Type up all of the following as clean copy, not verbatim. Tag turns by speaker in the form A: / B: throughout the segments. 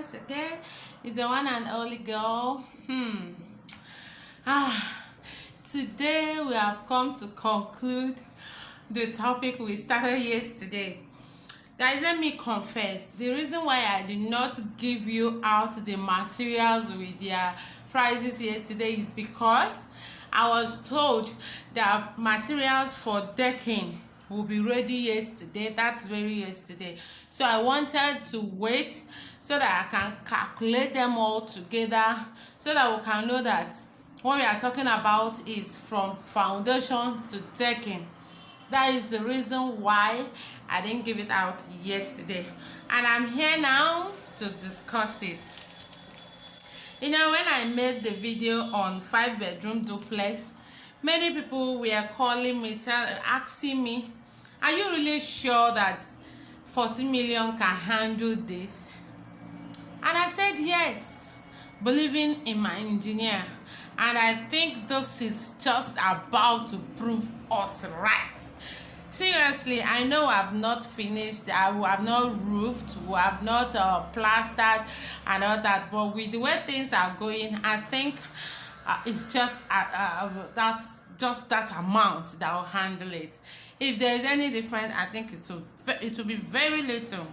A: once again. It's the one and only girl. Today we have come to conclude the topic we started yesterday. Guys, let me confess, the reason why I did not give you out the materials with their prices yesterday is because I was told that materials for decking will be ready yesterday. That's very yesterday. So I wanted to wait so that I can calculate them all together so that we can know that what we are talking about is from foundation to decking. That is the reason why I didn't give it out yesterday. And I'm here now to discuss it. You know, when I made the video on 5-bedroom duplex, many people were calling me, asking me, are you really sure that 40 million can handle this? And I said yes, believing in my engineer. And I think this is just about to prove us right. Seriously, I know I've not finished, we have not roofed, we have not plastered and all that, but with the way things are going, I think it's just that's just that amount that will handle it. If there is any difference, I think it will be very little.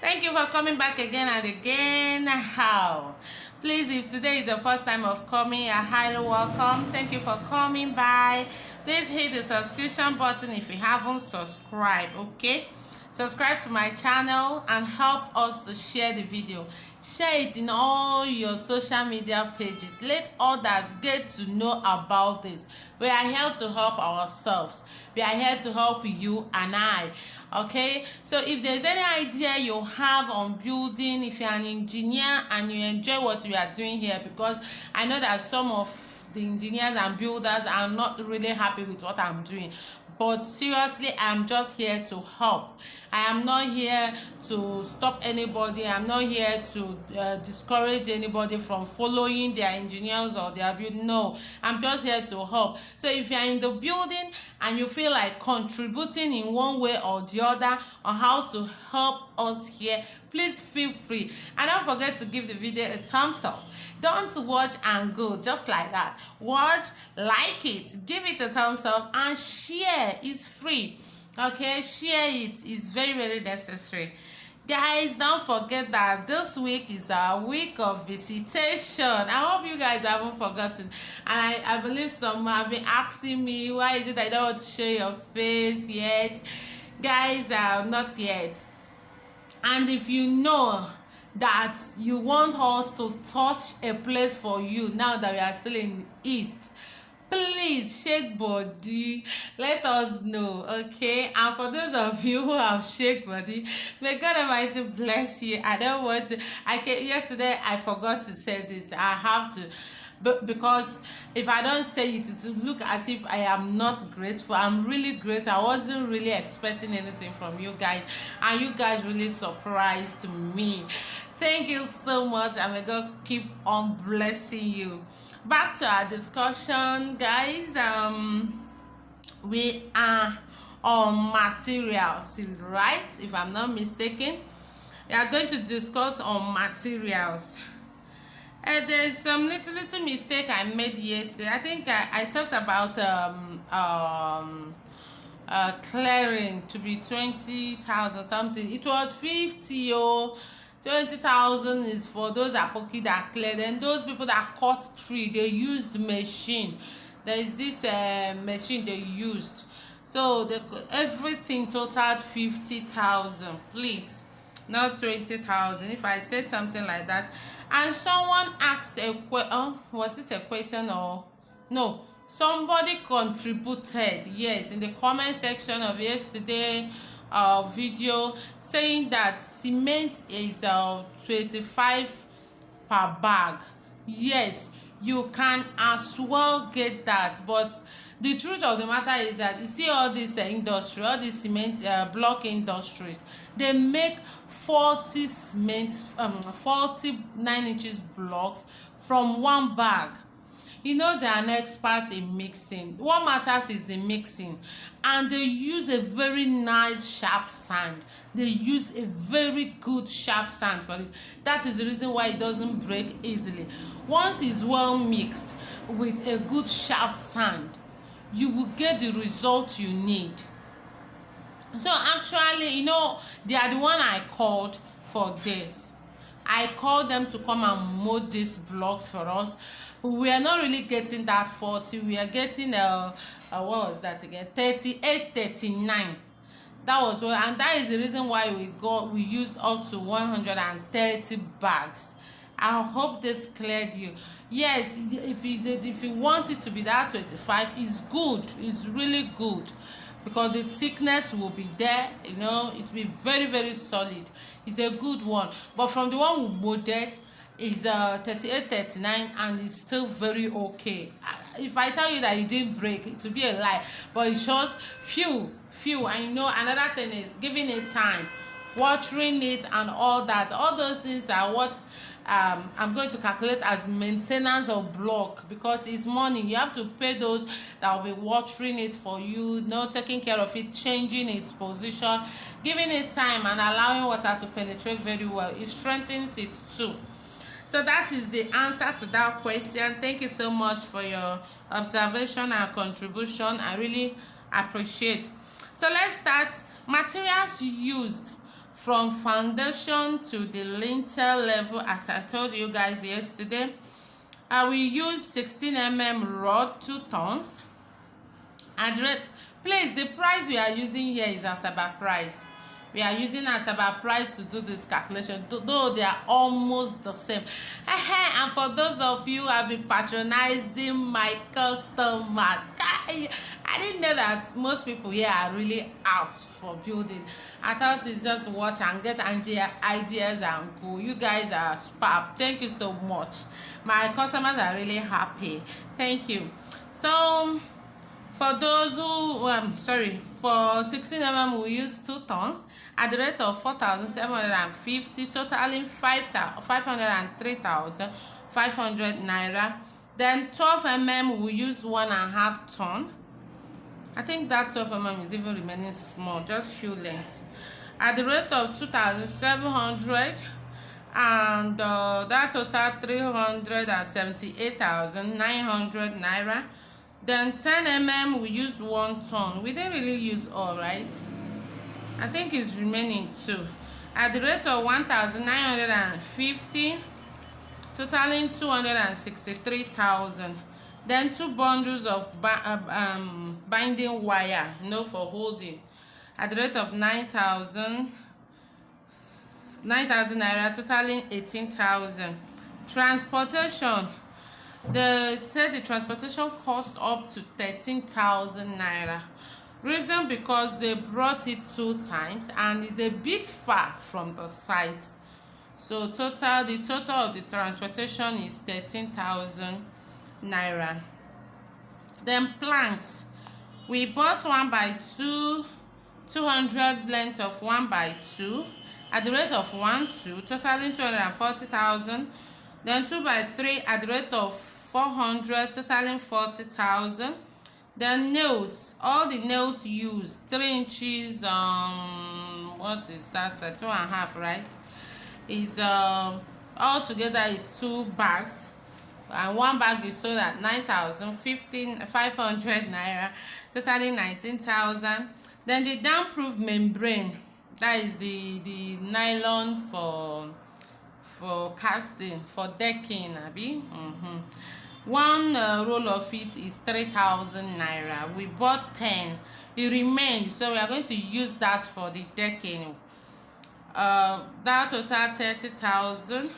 A: Thank you for coming back again and again. How? Please, if today is the first time of coming, you're highly welcome. Thank you for coming by. Please hit the subscription button if you haven't subscribed, okay? Subscribe to my channel and help us to share the video. Share it in all your social media pages. Let others get to know about this. We are here to help ourselves. We are here to help you and I. Okay, so if there's any idea you have on building, if you're an engineer and you enjoy what we are doing here, because I know that some of the engineers and builders are not really happy with what I'm doing, but seriously, I'm just here to help. I am not here to stop anybody. I'm not here to discourage anybody from following their engineers or their building. No, I'm just here to help. So if you're in the building and you feel like contributing in one way or the other on how to help us here, please feel free. And don't forget to give the video a thumbs up. Don't watch and go just like that. Watch, like it, give it a thumbs up, and share. It's free. Okay, share it. It's very, very necessary. Guys, don't forget that this week is our week of visitation. I hope you guys haven't forgotten. And I believe some have been asking me, why is it I don't want to show your face yet? Guys, not yet. And if you know that you want us to touch a place for you now that we are still in East, please shake body, let us know, okay? And for those of you who have shake body, may God Almighty bless you. I don't want to, yesterday I forgot to say this. I have to, but because if I don't say it, it will look as if I am not grateful. I'm really grateful. I wasn't really expecting anything from you guys, and you guys really surprised me. Thank you so much, and may God keep on blessing you. Back to our discussion, guys. We are on materials, right? If I'm not mistaken, we are going to discuss on materials. There's some little mistake I made yesterday. I think I talked about clearing to be 20,000 something. It was 50 or 20,000 is for those apoki that cleared, and those people that cut tree, they used machine. There is this machine they used, so everything totaled 50,000. Please, not 20,000. If I say something like that, and someone asked was it a question or no? Somebody contributed, yes, in the comment section of yesterday video, saying that cement is 25 per bag. Yes, you can as well get that, but the truth of the matter is that you see all this industry, all these cement block industries, they make 40 cement 49 inches blocks from one bag. You know they are an expert in mixing. What matters is the mixing, and they use a very nice sharp sand. They use a very good sharp sand for it. That is the reason why it doesn't break easily. Once it's well mixed with a good sharp sand, you will get the result you need. So actually, you know, they are the one I called for this. I called them to come and mold these blocks for us. We are not really getting that 40. We are getting what was that again? 38, 39. That was what, and that is the reason why we used up to 130 bags. I hope this cleared you. Yes, if you want it to be that 25, it's good. It's really good, because the thickness will be there. You know, it will be very, very solid. It's a good one. But from the one we molded, is 38, 39, and it's still very okay. If I tell you that it didn't break, it will be a lie. But it shows few. And you know, another thing is giving it time, watering it, and all that. All those things are what I'm going to calculate as maintenance of block, because it's money. You have to pay those that will be watering it for you, taking care of it, changing its position, giving it time, and allowing water to penetrate very well. It strengthens it too. So that is the answer to that question. Thank you so much for your observation and contribution. I really appreciate. So let's start. Materials used from foundation to the lintel level, as I told you guys yesterday. We use 16 mm rod, 2 tons. Address. Please, the price we are using here is Asaba price. We are using Asaba price to do this calculation, though they are almost the same. And for those of you who have been patronizing my customers, I didn't know that most people here are really out for building. I thought it's just watch and get ideas and go. You guys are superb. Thank you so much. My customers are really happy. Thank you. So for those who, for 16 mm we use 2 tons at the rate of 4,750, totaling 503,500 naira. Then 12 mm we use 1.5 ton. I think that 12 mm is even remaining small, just few lengths. At the rate of 2,700, and that total 378,900 naira. Then 10 mm we use 1 ton. We didn't really use all, right? I think it's remaining 2. At the rate of 1,950, totaling 263,000. Then 2 bundles of binding wire, for holding, at the rate of 9,000 naira, totaling 18,000. Transportation. They said the transportation cost up to 13,000 naira. Reason because they brought it 2 times and it's a bit far from the site. So the total of the transportation is 13,000 naira. Then planks. We bought 1x2, 200 length of 1x2 at the rate of 1/2, totaling 240,000. Then 2x3 at the rate of 400, totaling 40,000. Then nails, all the nails used, 3 inches, what is that, 2.5, right? Is all together is 2 bags, and 1 bag is sold at 9,500 naira, totaling 19,000. Then the damp-proof membrane, that is the nylon for casting, for decking, abi. 1 roll of it is 3,000 naira. We bought 10. It remained, so we are going to use that for the decking. That total 30,000,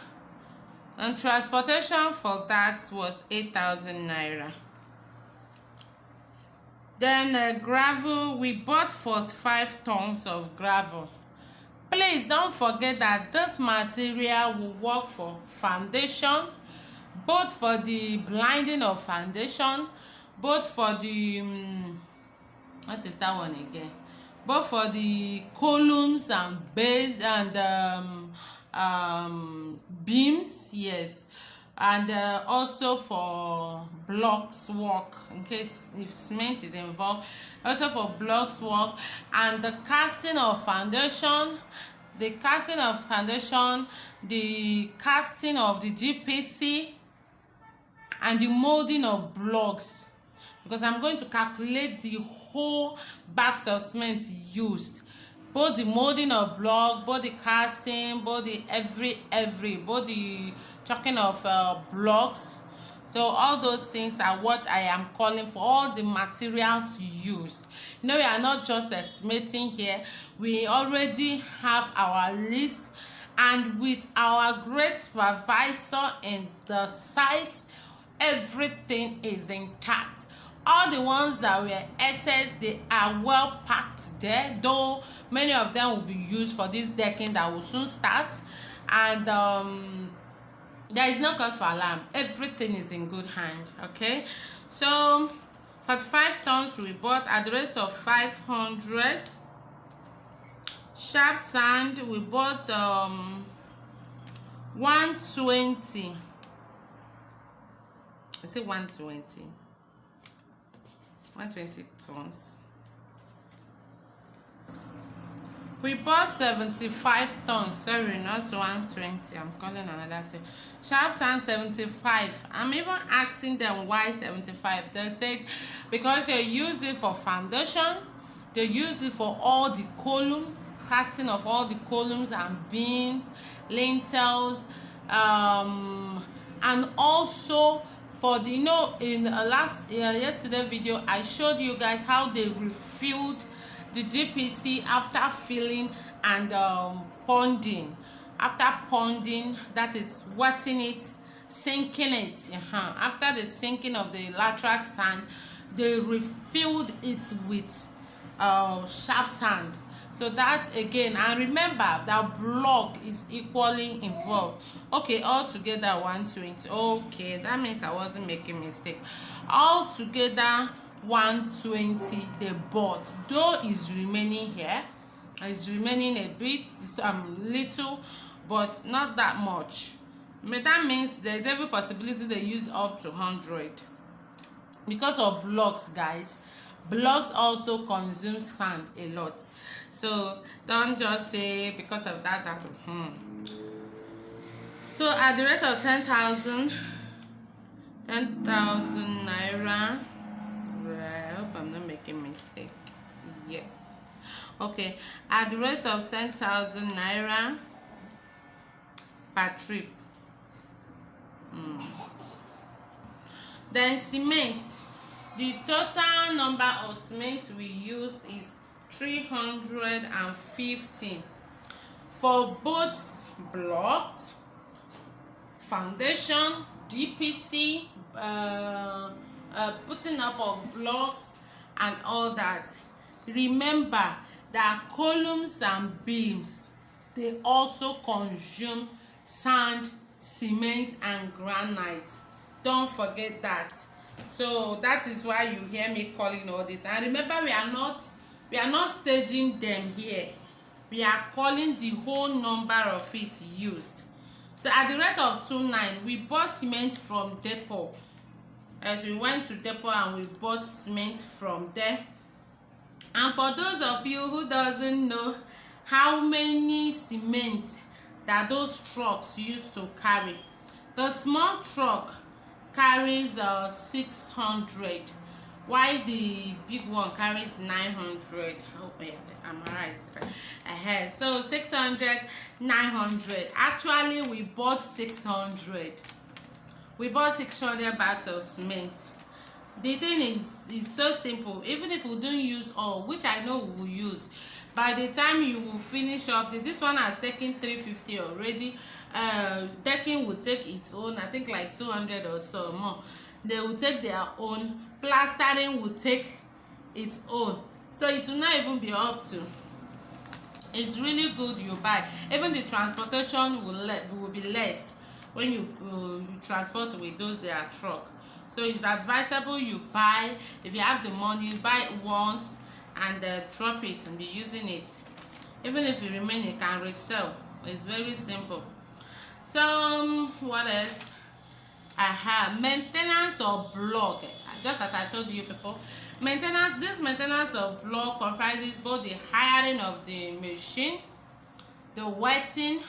A: and transportation for that was 8,000 naira. Then gravel, we bought 45 tons of gravel. Please don't forget that this material will work for foundation, both for the blinding of foundation, both for the what is that one again? Both for the columns and base and beams, yes. and also for blocks work, in case if cement is involved, also for blocks work, and the casting of foundation, the casting of the DPC, and the molding of blocks, because I'm going to calculate the whole bags of cement used, both the molding of block, both the casting, both the both the chalking of blocks. So all those things are what I am calling for, all the materials used. You know, we are not just estimating here, we already have our list, and with our great supervisor in the site, everything is intact. All the ones that were excess, they are well packed there, though many of them will be used for this decking that will soon start. And there is no cause for alarm, everything is in good hand. Okay, so 45 tons we bought at the rate of 500. Sharp sand we bought 120. I say 120 tons. We bought 75 tons, sorry, not 120, I'm calling another thing. Sharp sand 75. I'm even asking them why 75. They said because they use it for foundation, they use it for all the column, casting of all the columns and beams, lintels, and also for the, you know, in yesterday video I showed you guys how they refilled the DPC after filling and ponding. After ponding, that is wetting it, sinking it. After the sinking of the lateral sand, they refilled it with sharp sand. So that again, and remember that block is equally involved. Okay, all together 120. Okay, that means I wasn't making mistake. All together 120 they bought, though is remaining here, it's remaining a bit, little, but not that much. But that means there's every possibility they use up to 100 because of blocks, guys. Blocks also consume sand a lot, so don't just say because of that So at the rate of 10,000 naira, I hope I'm not making mistake. Yes, okay, at the rate of 10,000 naira per trip. Then cement, the total number of cement we used is 350 for both blocks, foundation, DPC, putting up of blocks and all that. Remember that columns and beams, they also consume sand, cement and granite. Don't forget that. So that is why you hear me calling all this. And remember, we are not staging them here, we are calling the whole number of it used. So at the rate of 29, we bought cement from depot. As we went to depot and we bought cement from there. And for those of you who doesn't know how many cement that those trucks used to carry, the small truck carries 600, while the big one carries 900. Oh yeah, I'm right. So 600, 900. Actually, we bought 600. We bought 600 bags of cement. The thing is so simple. Even if we don't use all, which I know we will use, by the time you will finish up, this one has taken 350 already. Decking will take its own, I think like 200 or so more. They will take their own. Plastering will take its own, so it will not even be up to. It's really good you buy. Even the transportation will be less when you transport with those their truck. So it's advisable you buy, if you have the money, buy it once and drop it and be using it. Even if you remain, you can resell. It's very simple. So what else? Maintenance of block. Just as I told you people, this maintenance of block comprises both the hiring of the machine, the wetting,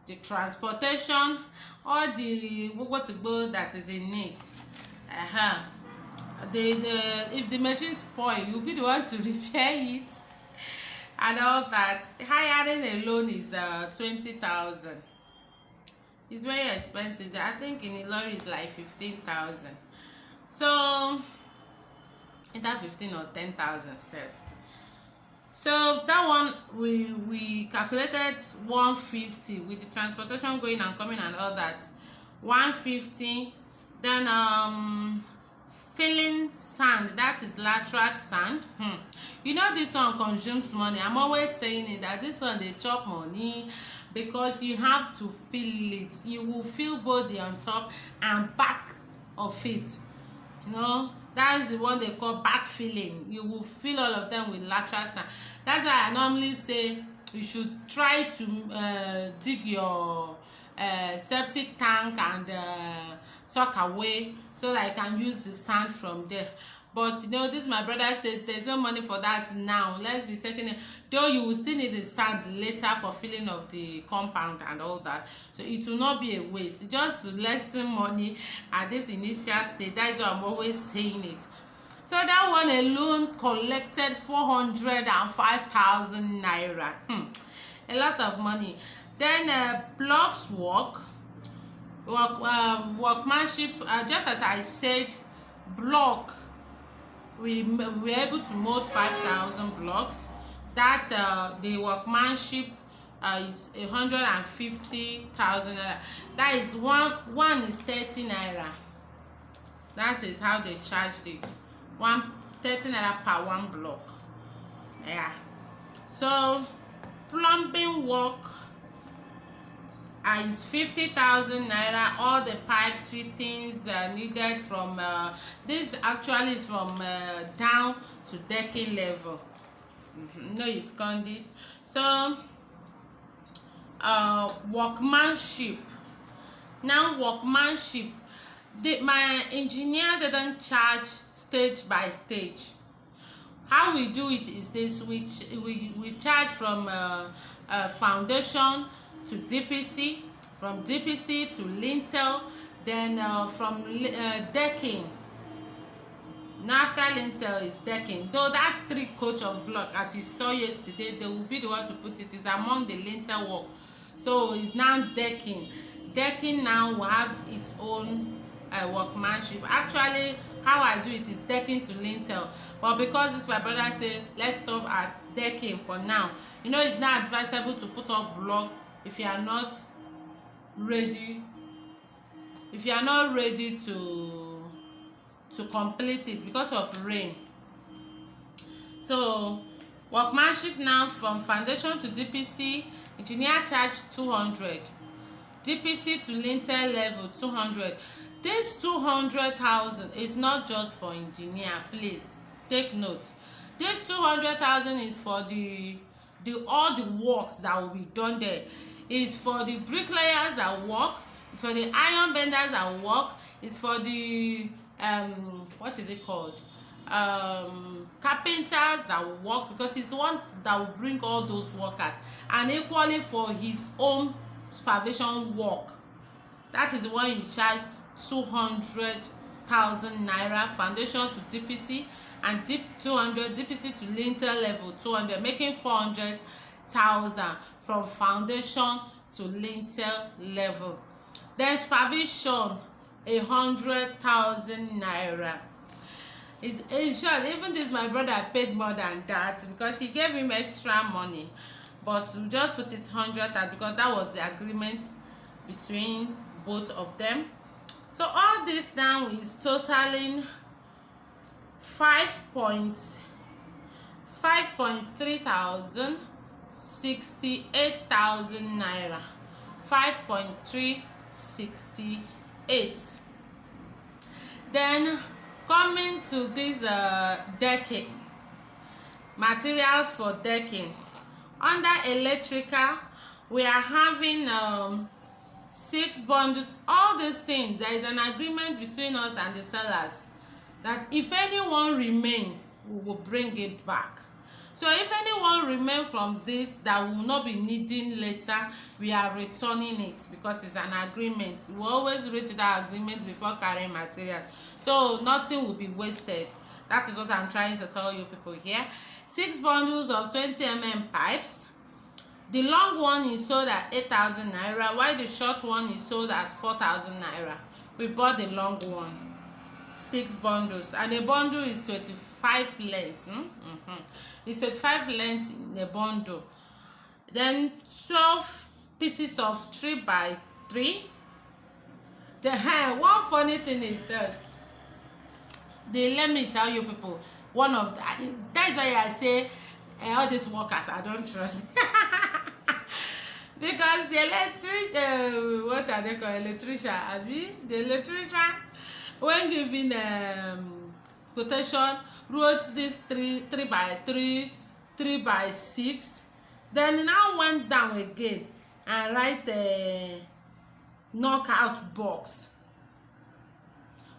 A: the transportation, or the what that is in it. If the machine spoil, you'll be the one to repair it and all that. Hiring alone is 20,000. It's very expensive. I think in Ilorin it's like 15,000. So either 15 or 10,000 self. So that one we calculated 150 with the transportation going and coming and all that. 150. Then filling sand, that is lateral sand. You know this one consumes money. I'm always saying it that this one they chop money, because you have to fill it. You will fill both the on top and back of it. You know, that's the one they call back filling. You will fill all of them with lateral sand. That's why I normally say you should try to dig your septic tank and sock away so that I can use the sand from there. But you know, this my brother said there's no money for that now. Let's be taking it, though you will still need the sand later for filling of the compound and all that, so it will not be a waste. It just lessen money at this initial stage. That's why I'm always saying it. So that one alone collected 405,000 naira. A lot of money. Then blocks workmanship, just as I said, block, we were able to mold 5,000 blocks. That the workmanship is 150,000 naira. That is one is 30 naira. That is how they charged it. 30 naira per one block. Yeah. So plumbing work is 50,000 naira. All the pipes fittings needed from this actually is from down to decking level. No, it's conduit. So workmanship. Now workmanship, my engineer didn't charge stage by stage. How we do it is this: we charge from foundation to DPC, from DPC to lintel, then from decking. Now after lintel is decking. Though that 3 coach of block, as you saw yesterday, they will be the one to put it. Is among the lintel work. So it's now decking. Decking now will have its own workmanship. Actually, how I do it is decking to lintel. But because this my brother said, let's stop at decking for now. You know, it's not advisable to put up block if you are not ready. If you are not ready to complete it because of rain. So workmanship now from foundation to DPC, engineer charge 200. DPC to lintel level 200. This 200,000 is not just for engineer. Please take note. This 200,000 is for the all the works that will be done there. It's for the bricklayers that work. It's for the iron benders that work. It's for the what is it called? Carpenters that will work, because he's the one that will bring all those workers, and equally for his own supervision work. That is the one you charge 200,000 naira, foundation to DPC, and 200 DPC to lintel level 200, making 400,000 from foundation to lintel level. Then supervision 100,000 naira. In short, even this my brother paid more than that because he gave him extra money, but we just put it 100,000 because that was the agreement between both of them. So all this now is totaling 5.3 thousand 68,000 naira. 5.368. Then coming to this decking, materials for decking. Under electrical, we are having 6 bundles, all these things. There is an agreement between us and the sellers that if anyone remains, we will bring it back. So if anyone remains from this that will not be needing later, we are returning it because it's an agreement. We always reach that agreement before carrying material, so nothing will be wasted. That is what I'm trying to tell you people here. 6 bundles of 20 pipes. The long one is sold at 8,000 naira, while the short one is sold at 4,000 naira. We bought the long one. 6 bundles, and a bundle is 25 lengths. It's 25 lengths in a bundle. Then 12 pieces of 3 by 3. The one funny thing is this. Let me tell you people, that's why I say all these workers I don't trust. Because the electrician, what are they called, the electrician, when giving quotation, wrote this 3 by 3, 3 by 6, then he now went down again and write a knockout box.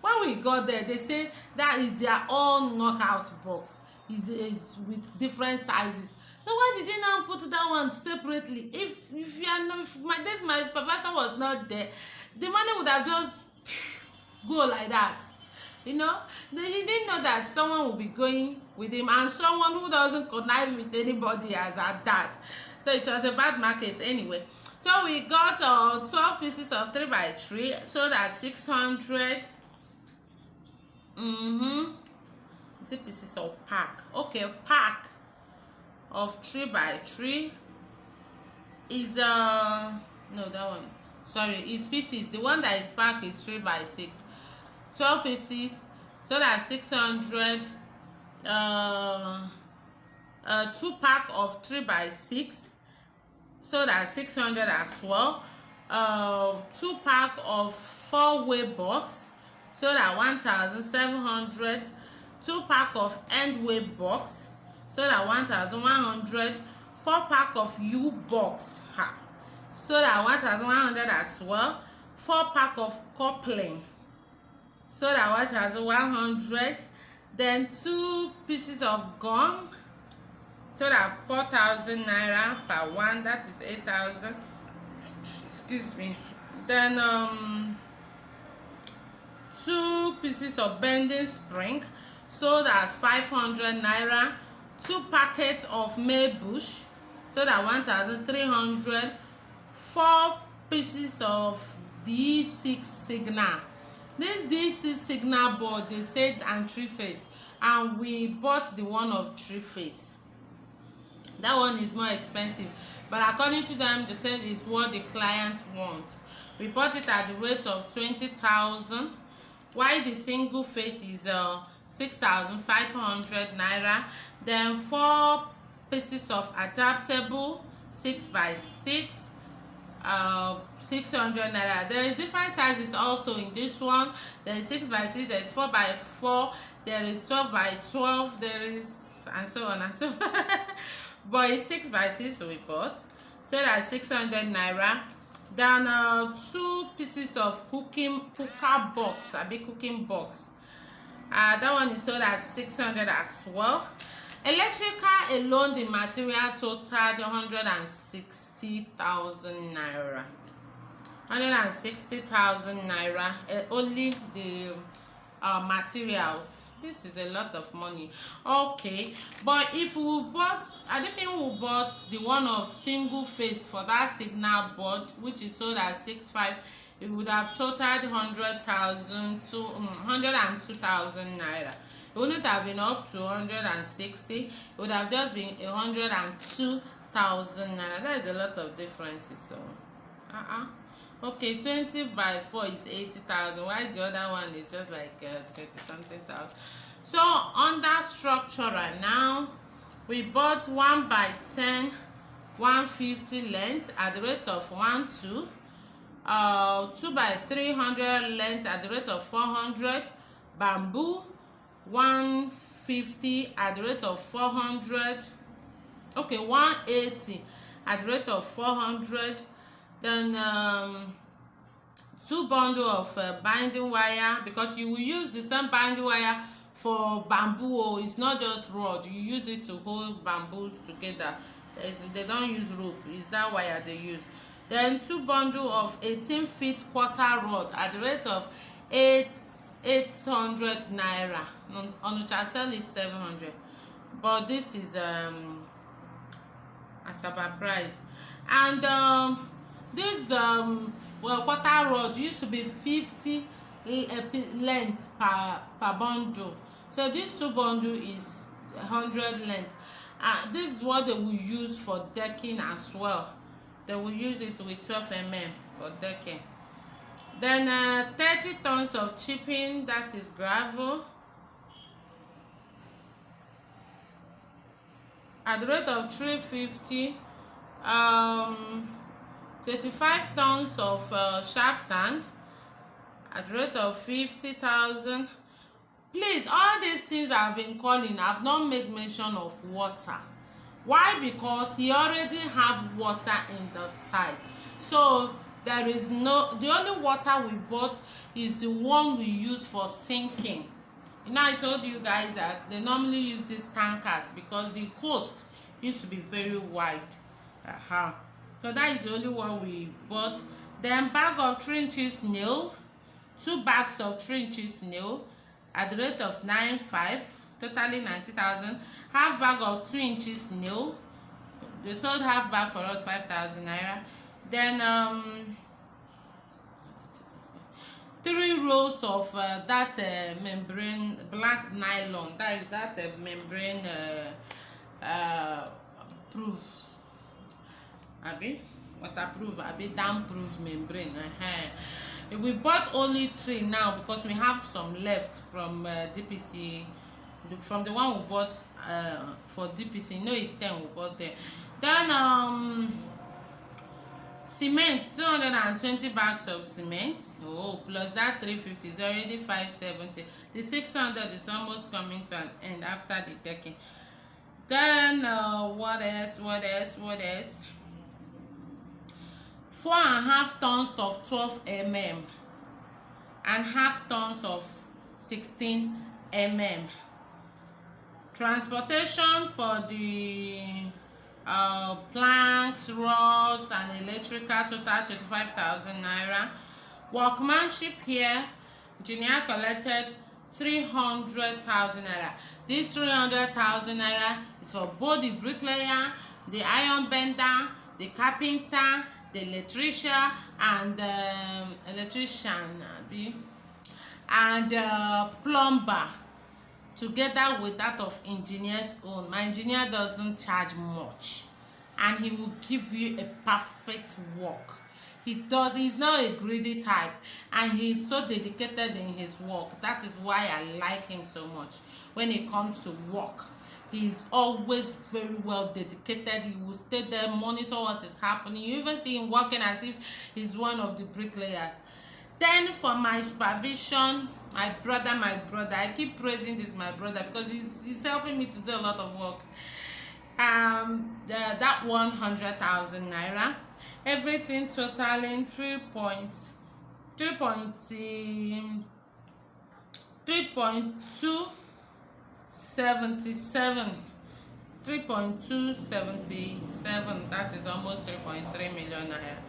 A: When we got there, they say that is their own knockout box. Is with different sizes. So why did you now put that one separately? If you are not, if my supervisor was not there, the money would have just go like that. You know, he didn't know that someone will be going with him, and someone who doesn't connive with anybody as at that. So it was a bad market anyway. So we got 12 pieces of 3 by 3, so that's 600. Is it pieces or pack? Okay, pack of 3 by 3 is no, that one, sorry, is pieces. The one that is pack is 3 by 6. 12 pieces, so that's 600. 2 pack of 3 by 6, so that's 600 as well. 2 pack of 4-way box, so that 1,700. 2 pack of end-way box, so that 1,100. 4 pack of U box, so that 1,100 as well. 4 pack of coupling, so that 1,100. Then 2 pieces of gum, so that 4,000 naira per one, that is 8,000. Excuse me. Then 2 pieces of bending spring, so that 500 naira. 2 packets of maybush, so that 1,300. 4 pieces of D6 signal. This D6 signal board, they said and 3-phase, and we bought the one of 3-phase. That one is more expensive, but according to them, they said it's what the client wants. We bought it at the rate of 20,000, while the single phase is 6,500 naira. Then 4 pieces of adaptable 6 by 6, 600 naira. There is different sizes also in this one. There is 6 by 6, there is 4 by 4, there is 12 by 12, there is, and so on and so forth. But it's 6 by 6 we bought, so that's 600 naira. Then 2 pieces of cooking box, a big cooking box. That one is sold at 600 as well. Electrical alone, the material totaled 160,000 naira. 160,000 naira. Only the materials. This is a lot of money. Okay, but if we bought, I don't think we bought the one of single phase for that signal board, which is sold at 6.5, it would have totaled 100,000 to 102,000 naira. It wouldn't have been up to 160. It would have just been 102,000 naira. That is a lot of differences. So okay, 20 by 4 is 80,000, while the other one is just like 20 something thousand. So on that structure right now, we bought 1 by 10 150 length at the rate of 1.2, 2 by 300 length at the rate of 400, bamboo 150 at the rate of 400, okay, 180 at the rate of 400. Then 2 bundle of binding wire, because you will use the same binding wire for bamboo. Oh, it's not just rod, you use it to hold bamboos together. They don't use rope, it's that wire they use. Then 2 bundle of 18 feet quarter rod at the rate of 800 naira. On which I sell it 700, but this is Asaba price. And this quarter rod used to be 50 length per bundle, so this 2 bundle is 100 length. This is what they will use for decking as well. They will use it with 12 mm for decking. Then 30 tons of chipping, that is gravel, at the rate of 350. 25 tons of sharp sand at the rate of 50,000. Please, all these things I've been calling, I've not made mention of water. Why? Because he already have water in the side, so there is no, the only water we bought is the one we use for sinking. You know, I told you guys that they normally use these tankers because the coast used to be very wide. So that is the only one we bought. Then bag of 3 inches nail, 2 bags of 3 inches nail at the rate of 9.5, totally 90,000. Half bag of 2 inches nail, they sold half bag for us 5,000 naira. Then 3 rolls of that membrane black nylon, that is that membrane proof, waterproof, damp proof membrane. We bought only 3 now because we have some left from DPC, from the one we bought for DPC. No, it's 10 we bought there. Then cement, 220 bags of cement. Oh, plus that 350 is already 570. The 600 is almost coming to an end after the decking. Then what else? 4.5 tons of 12 mm and half tons of 16 mm. Transportation for the planks, rods and electrical, total 25,000 naira. Workmanship here, engineer collected 300,000 naira. This 300,000 naira is for both the bricklayer, the iron bender, the carpenter, the electrician, and plumber, together with that of engineer's own. My engineer doesn't charge much, and he will give you a perfect work. He's not a greedy type, and he's so dedicated in his work. That is why I like him so much. When it comes to work, he's always very well dedicated. He will stay there, monitor what is happening. You even see him working as if he's one of the bricklayers. Then for my supervision, my brother, I keep praising this my brother because he's helping me to do a lot of work. That 100,000 naira, everything totaling 3.277, that is almost 3.3 million naira.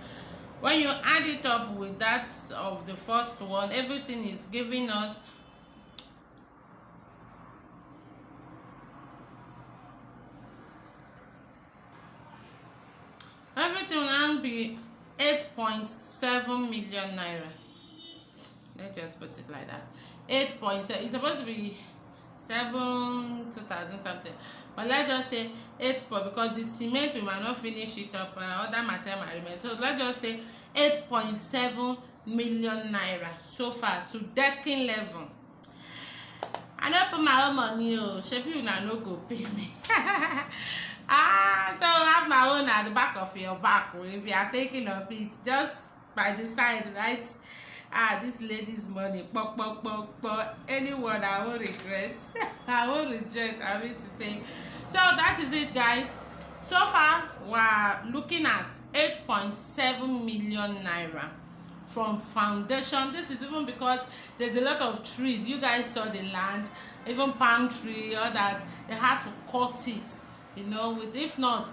A: When you add it up with that of the first one, everything is giving us everything will now be 8.7 million naira. Let's just put it like that. 8.7. It's supposed to be 2,000 something, but let's just say 8 because the cement we might not finish it up, other material might remain. So let's just say 8.7 million naira so far to decking level. I don't put my own money, shebi una no go pay me. So I have my own at the back of your back. If you are taking of it, just by the side, right? This lady's money, anyone I won't regret. I won't reject, I mean to say. So that is it, guys. So far we're looking at 8.7 million naira from foundation. This is even because there's a lot of trees. You guys saw the land, even palm tree, all that. They had to cut it, you know, with, if not,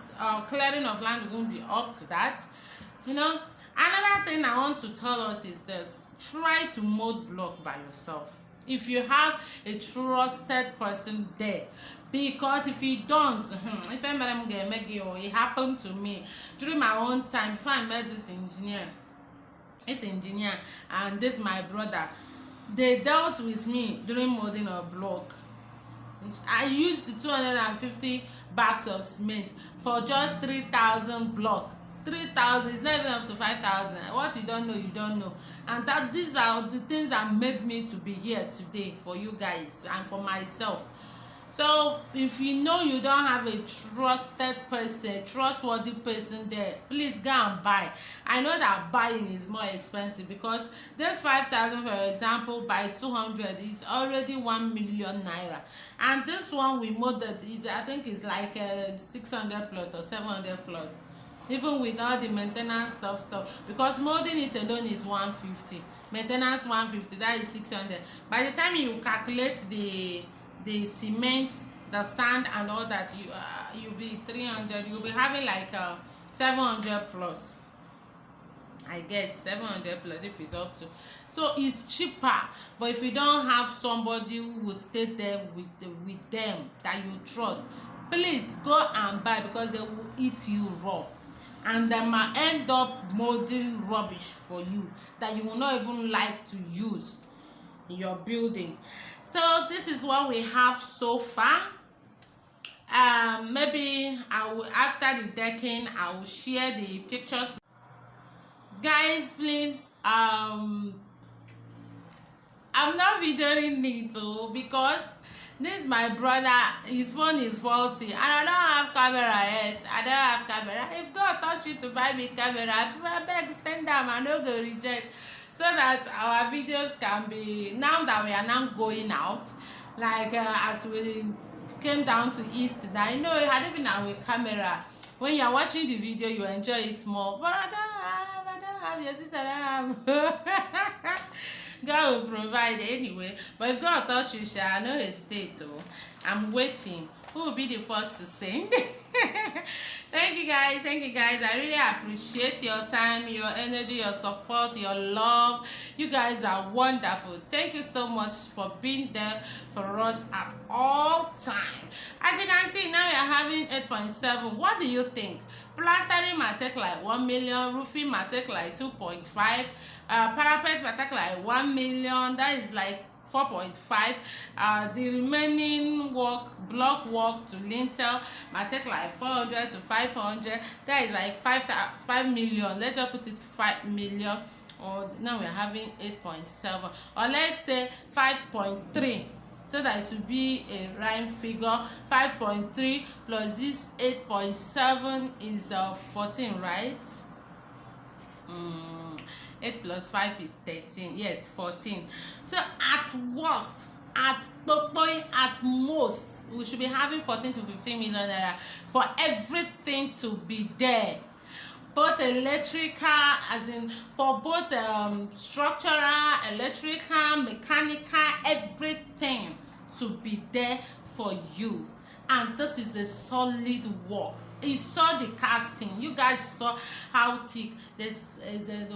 A: clearing of land won't be up to that, you know. Another thing I want to tell us is this: try to mold block by yourself if you have a trusted person there, because if you don't, if I'm gonna make it happened to me during my own time before I met this engineer. It's engineer and this my brother. They dealt with me during molding a block. I used 250 bags of cement for just 3,000 block. 3,000 is not even up to 5,000. What you don't know, you don't know. And that these are the things that made me to be here today for you guys and for myself. So if you know you don't have a trusted person, trustworthy person there, please go and buy. I know that buying is more expensive, because that 5,000, for example, by 200 is already 1 million naira, and this one we molded is, I think, is like 600 plus or 700 plus, even with all the maintenance stuff, because molding it alone is 150, maintenance 150, that is 600. By the time you calculate the cement, the sand and all that, you'll be 300, you'll be having like 700 plus, I guess 700 plus if it's up to. So it's cheaper. But if you don't have somebody who will stay there with them that you trust, please go and buy, because they will eat you raw, and they might end up molding rubbish for you that you will not even like to use in your building. So this is what we have so far. Maybe I will, after the decking, I will share the pictures. Guys, please, I'm not videoing it too, because this my brother, his phone is faulty and I don't have camera yet. I don't have camera. If God touch you to buy me camera, I beg, send them, I know go reject, so that our videos can be, now that we are now going out, like as we came down to East now, you know, had it been our camera, when you are watching the video you enjoy it more. But I don't have, your sister, I don't have. God will provide anyway. But if God touch you, shall no hesitate to. I'm waiting. Who will be the first to sing? Thank you guys. Thank you guys. I really appreciate your time, your energy, your support, your love. You guys are wonderful. Thank you so much for being there for us at all time. As you can see, now we are having 8.7. What do you think? Plastering might take like 1 million. Roofing might take like 2.5. Parapet might take like 1 million. That is like 4.5. The remaining block work to lintel might take like 400 to 500. That is like 5 million. Let's just put it 5 million. Or now we're having 8.7, or let's say 5.3, so that it will be a rhyme figure. 5.3 plus this 8.7 is 14, right? 8 plus 5 is 13. Yes, 14. So at worst, at most, we should be having 14 to 15 million naira for everything to be there. Both electrical, as in for both structural, electrical, mechanical, everything to be there for you. And this is a solid work. You saw the casting. You guys saw how thick this.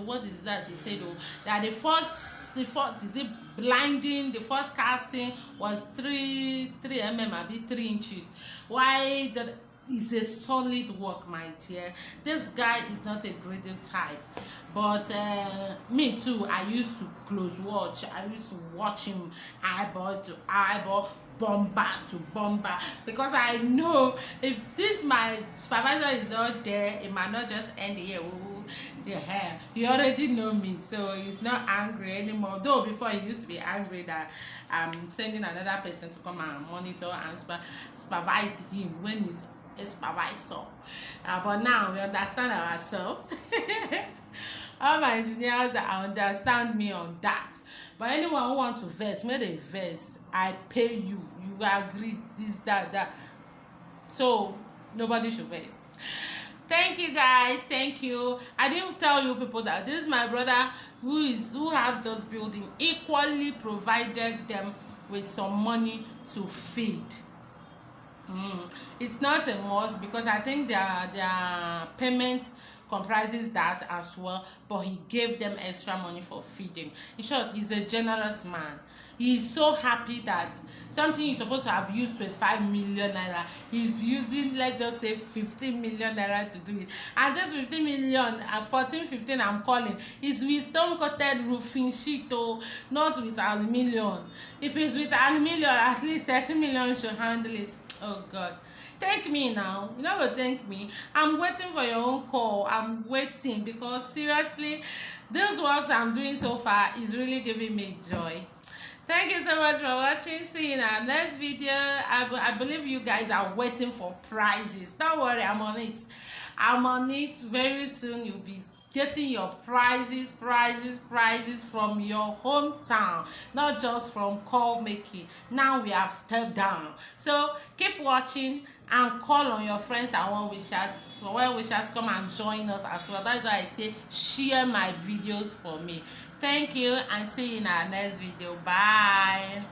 A: What is that? He said, oh, that the first is it blinding. The first casting was 3 mm, maybe 3 inches. Why that? Is a solid work, my dear. This guy is not a graded type, but me too. I used to close watch. I used to watch him eyeball to eyeball, bumper to bumper, because I know if this my supervisor is not there, it might not just end here. Yeah, he already know me, so he's not angry anymore. Though before he used to be angry that I'm sending another person to come and monitor and supervise him when he's a supervisor. But now we understand ourselves. All my engineers understand me on that. But anyone who wants to verse, may they verse. I pay you. You agree this, that. So nobody should verse. Thank you guys, thank you. I didn't tell you people that this is my brother who have this building, equally provided them with some money to feed. It's not a must because I think their payment comprises that as well, but he gave them extra money for feeding. In short, he's a generous man. He's so happy that something he's supposed to have used 25 million naira, he's using, let's just say, 15 million naira to do it. And just 15 million, 14, 15 I'm calling, is with stone-coated roofing sheet, oh, not with aluminium. If it's with aluminium, at least 30 million should handle it. Oh God, thank me now. You know what, thank me. I'm waiting for your own call. I'm waiting because seriously, these works I'm doing so far is really giving me joy. Thank you so much for watching. See you in our next video. I believe you guys are waiting for prizes. Don't worry, I'm on it. I'm on it. Very soon you'll be getting your prizes from your hometown, not just from call making. Now we have stepped down. So keep watching and call on your friends and well-wishers come and join us as well. That's why I say share my videos for me. Thank you and see you in our next video. Bye.